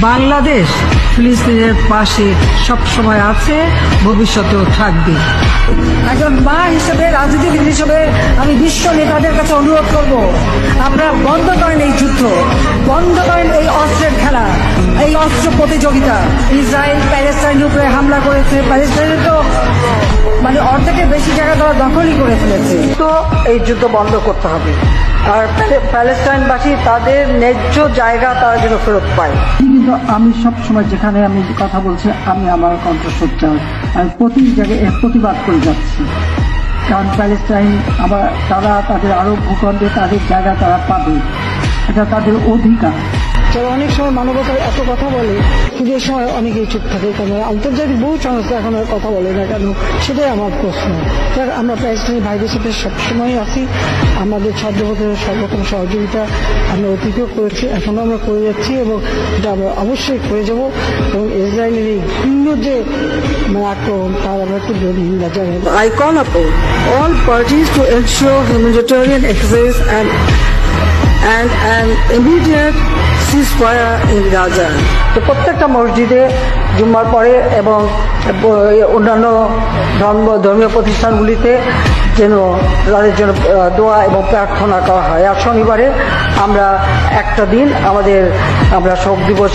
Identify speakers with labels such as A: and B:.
A: বাংলাদেশ ফিলিস্তিনের পাশে সবসময় আছে, ভবিষ্যতেও থাকবে। একজন মা হিসেবে, রাজনীতিবিদ হিসেবে আমি বিশ্ব নেতাদের কাছে অনুরোধ করব, আপনারা বন্ধ করেন এই যুদ্ধ, বন্ধ করেন এই অস্ত্রের খেলা, এই অস্ত্র প্রতিযোগিতা। ইসরায়েল প্যালেস্টাইনের উপরে হামলা করেছে, প্যালেস্টাইনের তো অর্ধেকের বেশি জায়গা তারা দখলই করে ফেলেছে। তো এই যুদ্ধ বন্ধ করতে হবে, আর প্যালেস্টাইনবাসী তাদের ন্যায্য জায়গা তারা যেন ফেরত পায়। কিন্তু আমি সব সময় যেখানে আমি কথা বলছি, আমি আমার কণ্ঠস্বর আমি প্রতি জায়গায় প্রতিবাদ করে যাচ্ছি, কারণ প্যালেস্টাইন আবার তারা তাদের আরব ভূখণ্ডে তাদের জায়গা তারা পাবে, এটা তাদের অধিকার। যারা অনেক সময় মানবতার এত কথা বলে, কিন্তু এই সময় অনেকেই চুপ থাকে, কারণ আন্তর্জাতিক বহু সংস্থা এখন আর কথা বলে না কেন, সেটাই আমার প্রশ্ন। আমরা প্যালেস্টাইনি ভাইদের সাথে সবসময় আছি, আমাদের ছদ্মবতের সর্বরকম সহযোগিতা আমরা অতীতেও করেছি, এখনো আমরা করে যাচ্ছি, এবং এটা আমরা অবশ্যই করে যাব। এবং ইসরায়েলের এই ঘৃণ্য যে আক্রমণ, তার আমরা একটু নিন্দা জানাই। I call upon all parties to ensure humanitarian access and an immediate ceasefire in Gaza. তো প্রত্যেকটা মসজিদে জুম্মার পরে এবং অন্যান্য ধর্মীয় প্রতিষ্ঠানগুলিতে যেন তাদের জন্য দোয়া এবং প্রার্থনা করা হয়। আর শনিবারে আমরা একটা দিন আমরা শোক দিবস